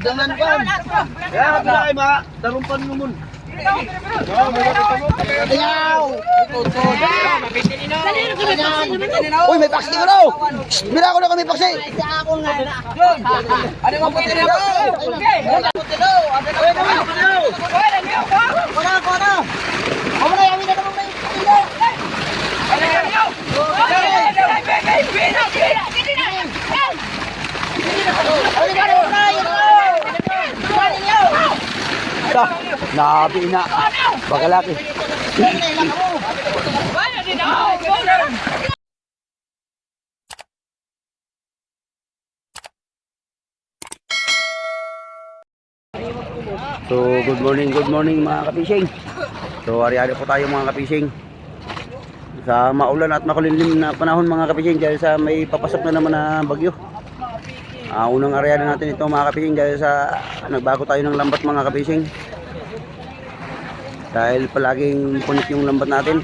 Jangan kan. Ya, bila ma, tarumpan mo mun. Uy, may paksi ko daw. Mira ko na kami paksi. Ano mo puti daw? Puti daw. Kona. Amo na yamin na mo may puti daw. Nabi na. Bagalaki. So, good morning mga kapising. So, ari-ari po tayo mga kapising. Sa maulan at makulimlim na panahon mga kapising dahil sa may papasok na naman na bagyo. Unang area na natin ito mga kapising dahil sa nagbago tayo ng lambat mga kapising. Dahil palaging punit yung lambat natin.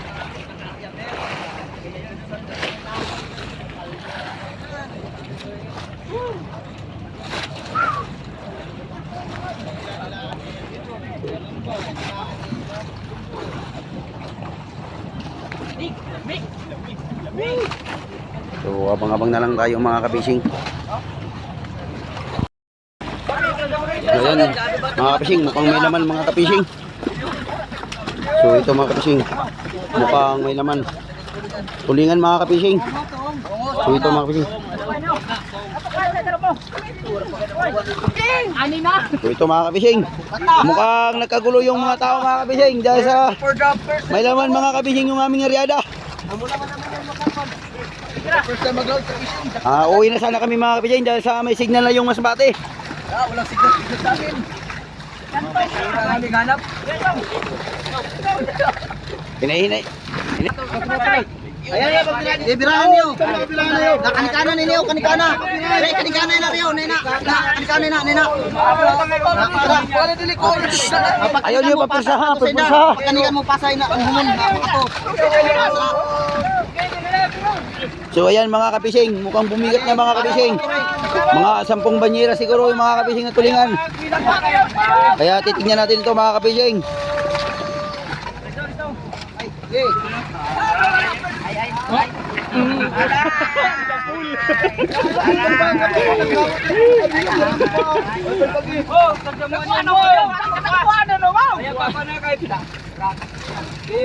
So abang-abang na lang tayo mga kapising. Ayan mga kapising, mukhang may laman mga kapising. So ito mga kapising, mukhang may laman. Tulingan mga kapising. So ito mga kapising. So ito mga kapising, mukhang nagkagulo yung mga tao mga kapising dahil sa may laman mga kapising yung aming aryada. Uwi na sana kami mga kapising dahil sa may signal na yung Masbate. Walang signal sa amin. Hinay. Ayan, ibirahan niyo. Kanikana ninyo, kanikana. Kanikana na riyo, nena. Kanikana nena. Ayaw niyo papursaha. Kanikana mo pasay na ang humon na ito. So ayan mga kapising, mukhang bumigat na mga kapising. Mga 10 banyera siguro yung mga kapising na tulingan. Kaya titignan natin ito mga kapising.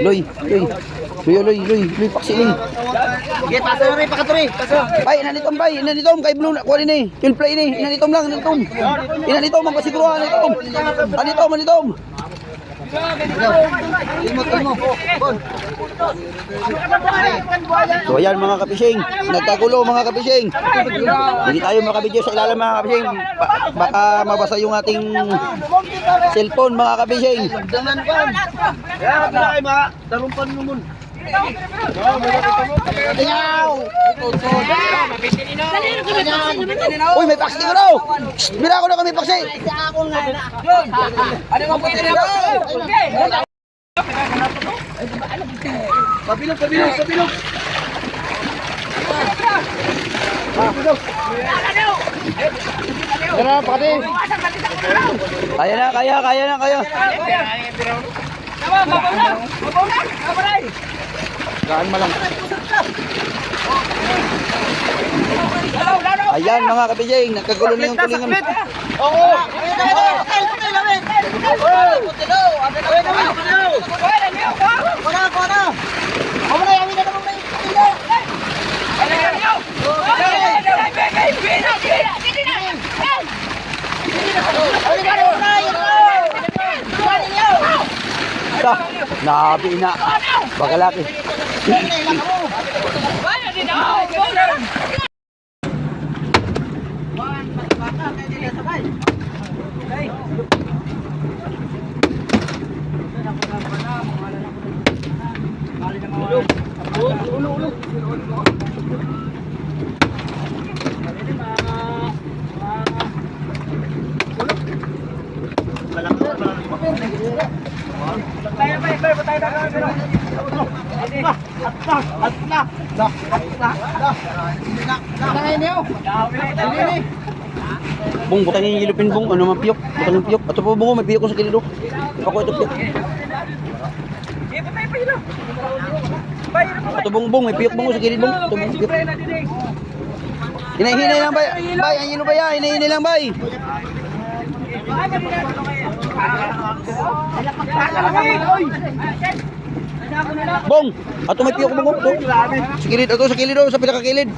Loy, paksi ni. Sige, pasa na rin, pakaturi. Bay, inanitom, kay Blue, kuha ni, kill play ni, inanitom, ang pasiguruhan, anitom. So ayan mga kapising, nagkagulo mga kapising. Hindi tayo makabidyo sa ilalim mga kapising. Baka mabasa yung ating cellphone mga kapising. Jangan kan. Ya, bila ma, tarumpan mo mun. Uy, may paksi ko daw. Mira ko na kami paksi. Ano mo puti daw? Pabilog. Kaya na. Gaan malang. Ayan mga kapising, nagkagulo na yung tulingan. Oo. Nabi na. Bagalaki. Bong, butangin yung yellow pin, bong. Ano man piyok? Butangin piyok. Ato po, bong, may piyok ko sa kilid, oh. Ako ito piyok. Ato bong, bong, may piyok, bong, sa kilid, bong. Ato bong, piyok. Hinay-hinay lang, bay. Bay, ang yellow ba yan? Hinay-hinay lang, bay. Bong, ato may piyok, bong, oh. Sa kilid, ato sa kilid, oh, sa pinakakilid.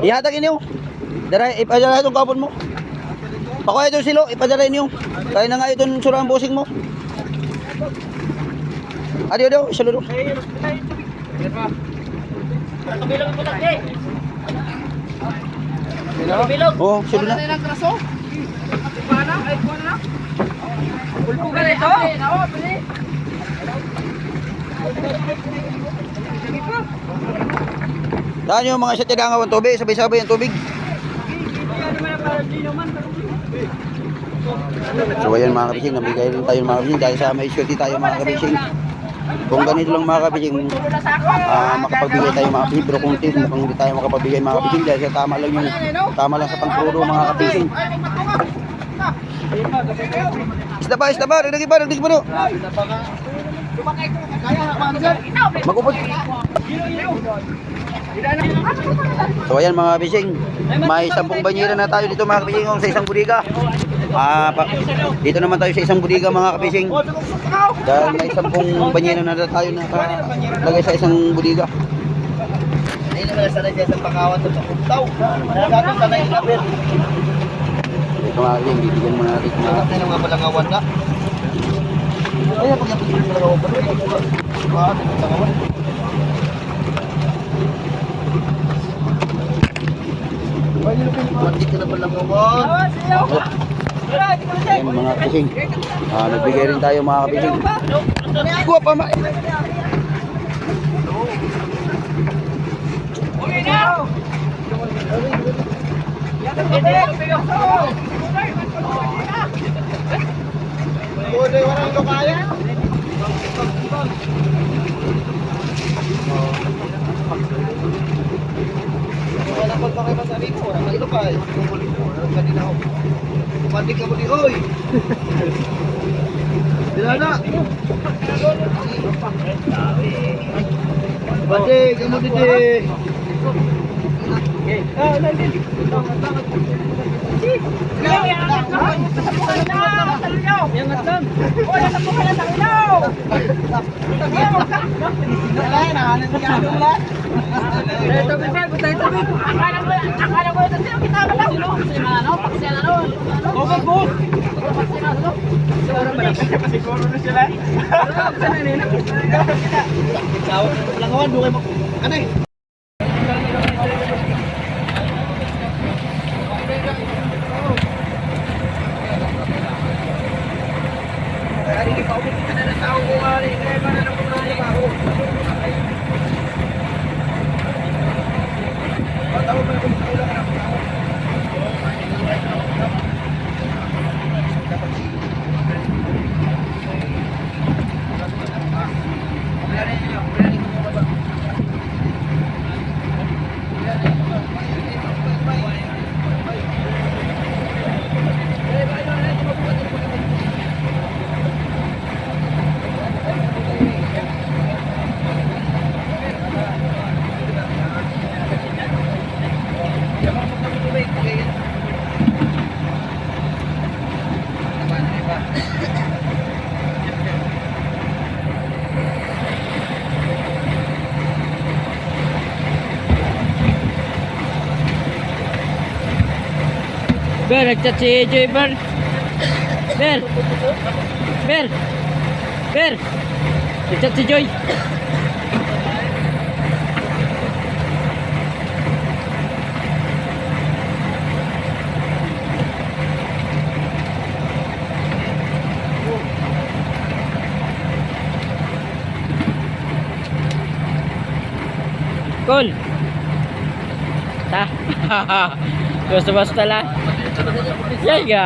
Ihatag inyo. Dara, ipadala itong kapon mo. Pakuha ito silo, ipadala inyo. Kaya na nga itong surang busing mo. Adio, adio, isa lalo. Oo, silo na. Daan yung mga satidangaw ang tubig, sabay-sabay ang tubig. So ayan mga kabising, namigay rin tayo mga kabising dahil sa may swerte tayo mga kabising. Kung ganito lang mga kabising, makapagbigay tayo mga kabising, pero kung hindi tayo makapagbigay mga kabising dahil sa tama lang sa pangpuro mga kabising. Isda pa, nagdagi pa no. Magupot. So ayan mga kabising, may 10 banyera na tayo dito mga kabising sa isang budiga. Dito naman tayo sa isang budiga mga kabising. Dahil may 10 banyera na tayo nakalagay sa isang budiga. Hindi naman sana dyan sa pangawat at pagpuntaw. Nagkakot ka na yung labir. Ito mga kabising, bibigyan muna natin mga Nagkakot na mga palangawan na. Kaya pag napagin yung palangawan pa rin. Bakit yung palangawan? Mandi ka na palangawan. Ayan mga kabising, nagbigay rin tayo mga kabising. Kuha pa ma. Mandi ka mo di oy. Dilana. Mandi ka mo di. Langawan dua mo. Ano eh? Ber, nag-chat si Joy Ber. Ber. Ber. Ber. Nag-chat si Joy. Cool. Ta. Basta-basta lang. Yaga.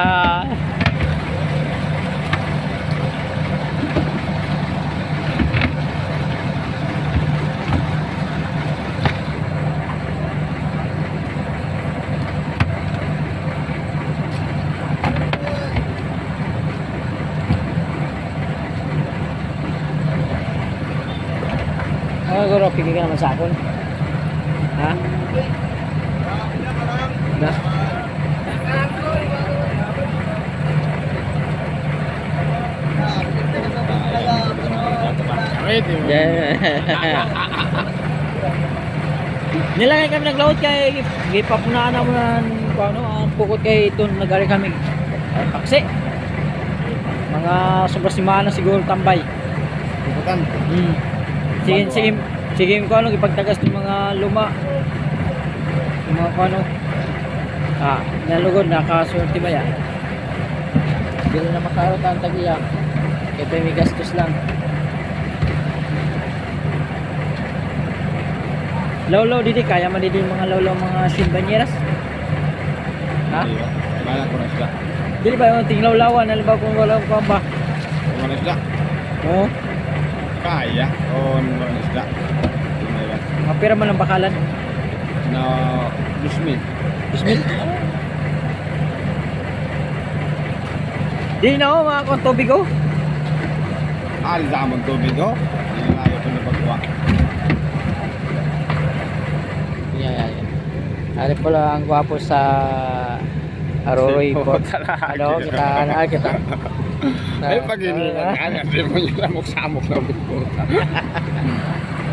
Guro, pili ka naman sa akin. Ha? Na? Nilagay kami naglaot kay gipapunaan na mo na ano, ang pukot kay ito nagari kami paksi. Mga sobrang simana siguro tambay. Puputan. Sige ko ano ipagtagas ng mga luma. Yung mga ano. Nalugod nakasorti ba yan? Hindi na makarot ang tagiya. Ito may gastos lang. Lawlaw didi kaya man didi mga lawlaw mga simbanyeras. Ha? Kaya ko na sila. Dili ba yung tinglawlawan alba kung wala pa ba? Kung ano sila? Oo. Kaya. O ano sila? Mapira man ang bakalan. Na 2,000. Bismil. Di na ako mga kung tubig ko. Alis ako ng tubig ko. Hindi na ayaw ko na pagkuha. Yeah. Ari pala ang gwapo sa Aroroy po. Ano kita. Ay pag inuman ka, hindi mo nyo lamok-samok na bukota.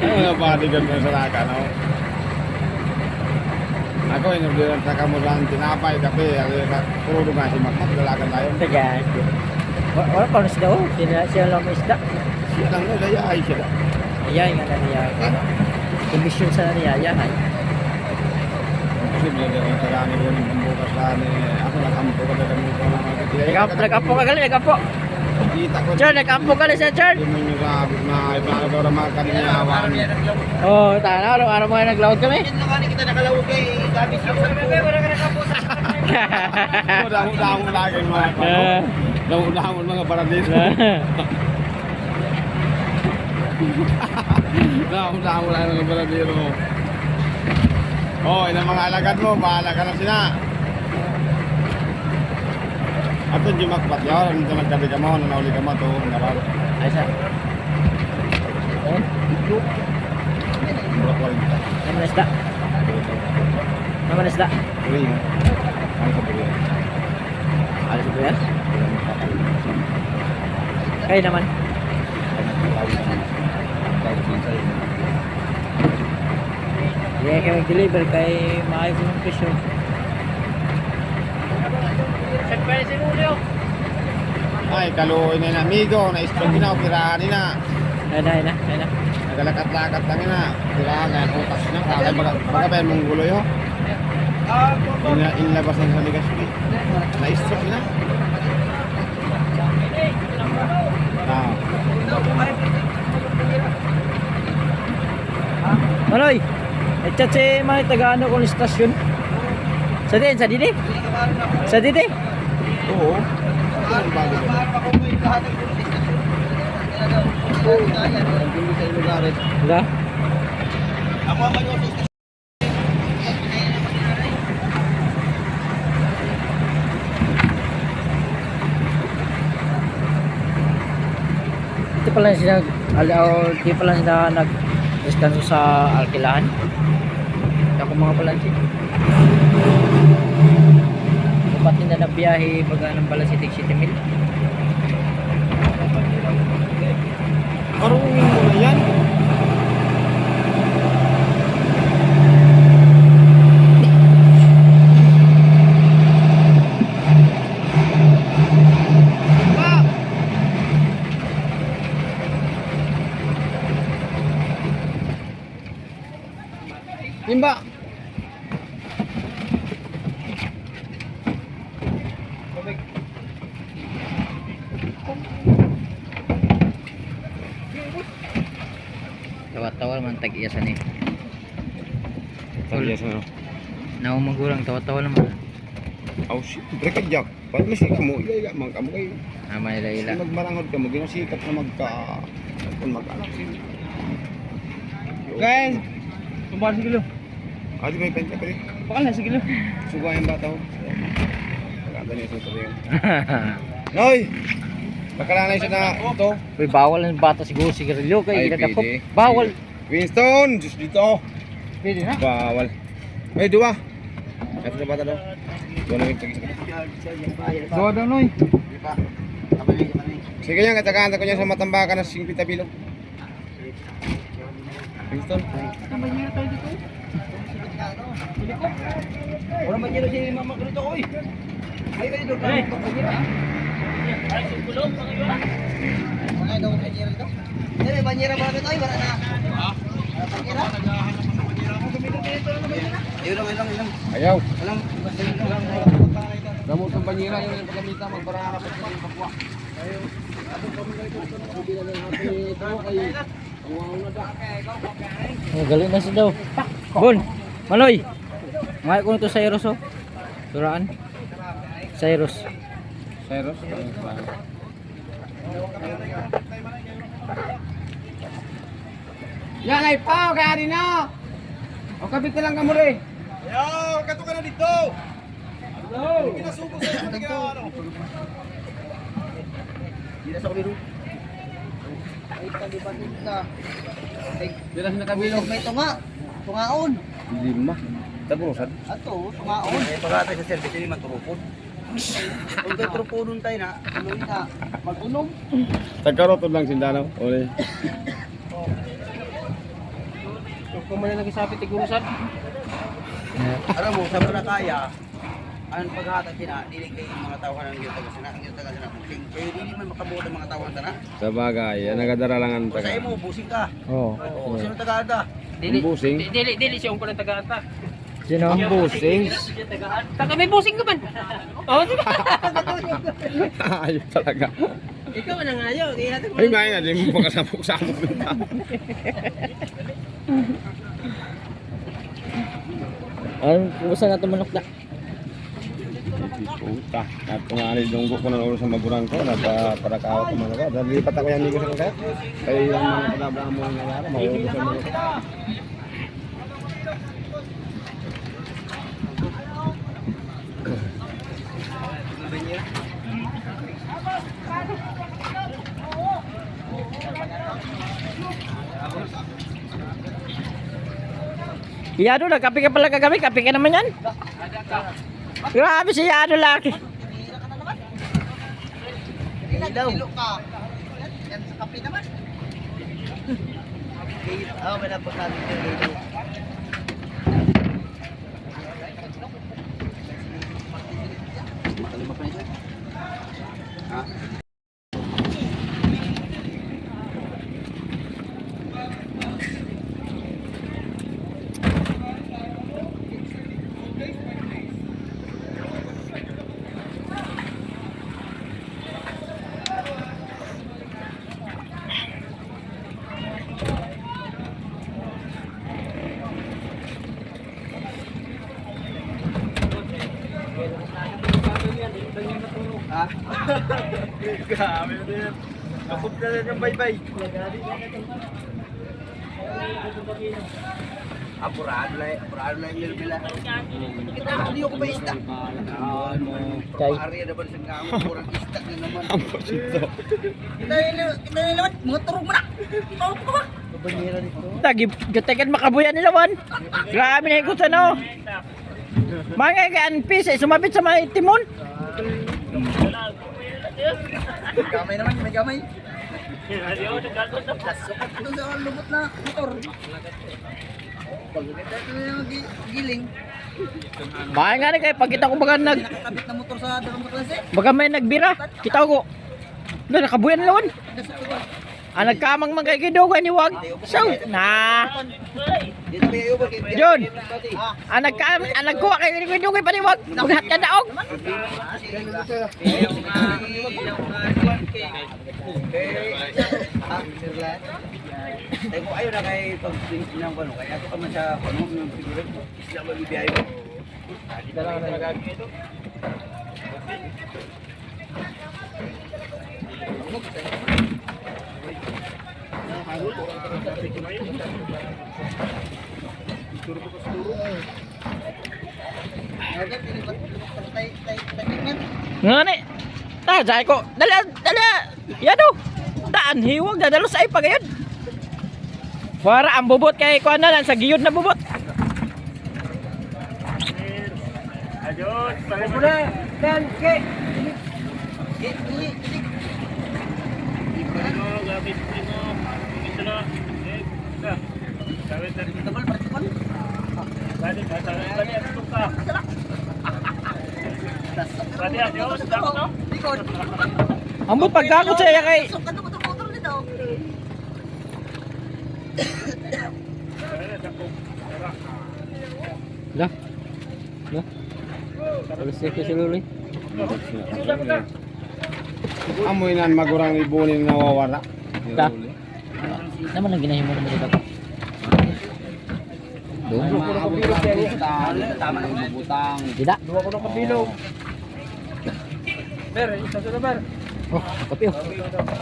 Ano na padigan mo sa laka, no? Ako, inubiran sa kamulang tinapay, kape, puro nga si Makmak, lalakan tayo. Taga. Wala pa na sila oh. Sila lang may isda. Siya lang na, dayay siya. Ayay nga na niya. Komisyon sa niya. Ayahay. Posible din ang sarani ko ng pambukas ni ako nag-ampo ka na kami ko mga Nag-ampo ka gali, nag-ampo. kita ko. Char, nag-ampo ka na siya, Char. Hindi mo nyo sabi na ibang daw mga kaninyawan. Oh, tana, araw-araw mo naglaot kami. Kita nakalawag kay Gabi siya. Dahon-dahon lagi mga dahon-dahon mga paradis. Dahon-dahon lagi mga paradiro. Oh, ina mga alagad mo, bahala ka na sila. Ato di makpat yun, nito nagkabi ka mo, nanauli ka mo, ito naral. Ay, sir. Eh? Mura ko rin kita. Naman na isda. Naman na isda. Uli mo. Ano sa buli? Alis ko yan? Kayo naman. Hindi kayo mag-deliver kay maayos ng presyo. Ay, kaluoy na yun, amigo, na-stroke na, operahan na. Ayun na. Nagalakat-lakat lang na. Operahan na, utas na, kakay baga pa yung mong guloy ho. Inlabas na sa ligas ko. Na-stroke na. Manoy! Nagchat si mga taga-ano kung istasyon. Sa didi? Sa didi? Oo. Ang bago ko. Hindi sa lugar eh. Wala? Ako ang mag-office. Di pala sila nag-descanso sa alkilahan. Ako mga balansi. Dapat nila na biyahe baga ng balansi City Mill. Marunong mo na yan. Imba. Tawar-tawar man tag-iyasan eh. Tagya sa ano. Naumagurang tawa-tawa naman. Oh shit, break ka jack. Paano masik mo? Ila man ka mo kay. May ila-ila. Magmarangod ka mo ginasikat na magka kung mag-anak sila. Guys, Kumpara sige lo. adi may penta pa rin. Bakal na sige lo. Subuhan yung bata ko. Pagkata niya sa tabi. Noy! Pagkalanay siya na ito. Uy, bawal ang bata siguro sigarilyo kay Ay, gidadakop. pwede. Bawal. Winston! Diyos dito! Pwede na. Bawal. May dua. Ito sa bata daw. Dua na yung tagis. Gawa daw noy. Di ba? Kabalik naman eh. Sige yan, katakaan ko niya sa matambakan na 50 bilog. Winston? Wala man yun si Mama Grito ko eh. Ay, kayo doon. Ay, sumulong. Mga daw banyera dito. Dere, banyera ba ito? Ay, wala na. Ha? Banyera? Ilang. Ayaw. Alam, basta yun lang. Gamot ng banyera, yun yung pagkamita, magbaraka pa sa kapwa. Galing na siya daw. Bon. Maloy. Ngay ko nito Cyrus oh. Suraan. Cyrus. Cyrus? Yan ay pa, kaya rin na! O kapit na lang ka mo rin. Yo, kato ka na dito! Hello! Pinasuko sa iyo na ano? Hindi na sa kuliro. Ay, talibanin ka. Ay, Dila sa nakabilog. may tunga. Tungaon. Lima. Taburusan. Ato, tungaon. Ay, pagkatay sa service, hindi man turupon. Kung kayo turupunon tayo na, Tuloy na. Mag-unom. Tagkarotod lang sindanaw. Uli. Kung man lagi sapit tigurusan. alam mo, sa Barakaya, ang paghatag sina, dili kay mga tawahan ng giyot taga ang giyot taga sina. Kaya dili man makabuo ng mga tawahan sana. Sa bagay, yan nagadaralangan Kung sa imo, busing ka. Oo. Oo, sino taga-ada? Ang busing. Dili siya ko ng taga-anta. Sino? Ang busing. Taga may busing ka man. Oh, di ba? Ayun talaga. Ikaw na nga yun. Di natin Ay, may nga, di mo pagkasamok-samok na. Ang kubusan na tumanok na. Puta. At kung ano yung ko ng oras sa maburang ko, nagpaparakawa ko mga ka. Dahil lipat ako yan, hindi ko sa kaya. Kaya yung mga palabra mo ng nangyari, maubos ang mga ka. Yado na, kape ka pala kagabi, kape ka naman yan. Grabe si Yado laki. Ilaw. Ka. Yan sa kape naman. Oo, may napunta dito. Makalima pa niya. Ha? Ha? Grabe na din. Kapag na rin yung bye-bye. Apurado lang yung nilbila. Kita, hindi ako ba isda? Kay. Pari na ba sa kamo, kurang isda na naman. Kita nilawat. Mga turog mo na. Turog ko ba? Kabanyera nito. Tagi, gatekan makabuyan nila wan. Grabe na ikot ano. Mga gaan pisa, sumabit sa mga timon. May gamay naman, may gamay. Sukat ito sa lubot na motor. Pagkita ito yung giling. Mga nga rin kayo, pagkita ko baga Nakakabit na motor sa dalawang klase. baga may nagbira. Kita ko. Doon, nakabuyan nila wan. Ah, nagkamang magkakidogan ni Wag. So, na. Dito ba yung bagay? John. Ah, nagkuha kayo ni Kidogan pa ni Wag. Maghat ka daog. Tayo ko ayaw na kay pag-finish ng ano, kaya ako naman sa ano, ng figuran. Isla mo ibiyahe mo. Dito lang na nagagawin ito. Nga ni. Jay ko. Dala. Yado. Daan hiwag dadalo sa ipa gayon. Wara ang bubot kay kuan na lang sa giyod na bubot. Ayun, pare mo na. Dan, ke. Ambot pagkakot sa iya kay. Lah. Alas ko si Luli. Amoy nan magurang ibunin na wawara. Ta. Naman ang ginahimo mo dito. Doon. Tama na bubutang. Tidak. Duwa ko ng kabilog. Ber, isa sa ber. Oh, kape oh.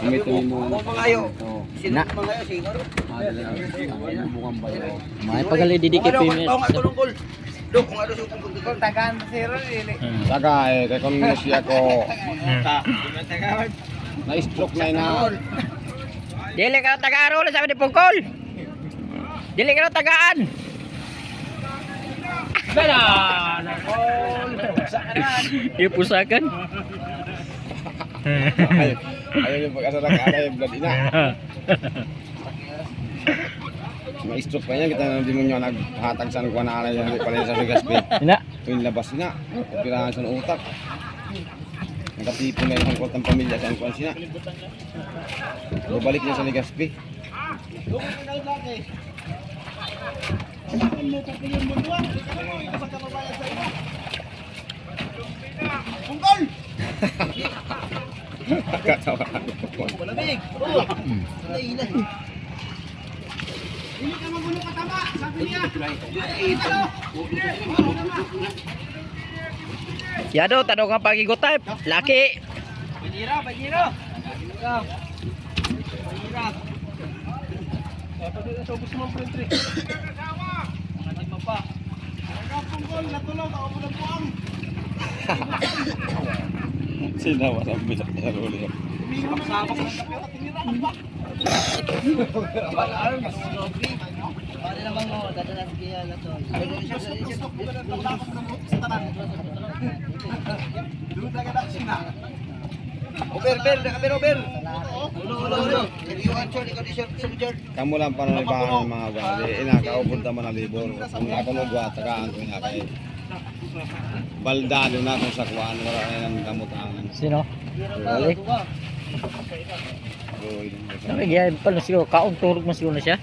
Umituin mo. Mga kayo. Sino Na. mga kayo siguro? Mukhang bayo. May pagali didikit Ano, PMS. kung nga tulong kol. Do, kung ano sa kung tagaan sa zero nili. Saka kay kung siya ko. Na-stroke na ina. Dili ka taga-aro sabi ni Pungkol. Dili ka tagaan. Bala, nakol. Ipusakan. Ayaw yung pag-asa ng kanay, blood ina. Ma-stroke pa niya, kita na di mo nyo naghatag sa kuha na alay yung pala sa Legaspi. Ina. Tuwing labas na, operahan sa utak. Nakatipon na isang kwartang pamilya sa kuha siya. Balik niya sa Legaspi. Katawa ako. Malamig. Nailan. Yado tanong ang pagigotay. Laki. Bajiro. Sinawa sa bilang sa ruli. Pare naman mo, dadalas kaya na to. Over. Ulo. Yung actually condition sa Richard. Kamu lang para may bahan ng mga ugat. Inakaupod naman ang libor. Kung ako mag-ugat, tagaan ko na kay baldado na kung sa kuwan. Wala na ng gamutangan. Sino? Luli. Uy, Nakigyan pa na siguro. Kaong turog na siguro na siya.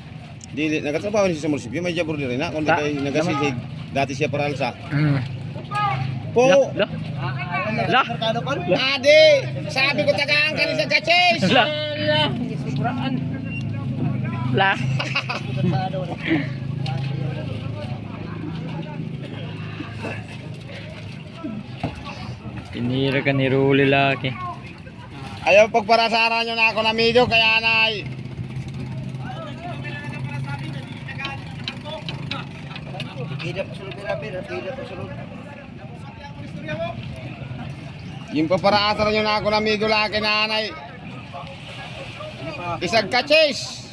Dili, nagkatrabaho niya sa munisipyo. May jabor din rin na. Kung di kayo nagasilig, dati siya para alsa. Po! Lah. Ade! Sabi ko tagaan ka rin sa Gaches! Lah. Lah. Tinira ka ni Ruli laki. Ayaw pagparasaran nyo na ako na medyo kaya nay. Pida pa sulod pida pa sulod. Yung paparaasaran nyo na ako na medyo laki nanay. Isang Gaches!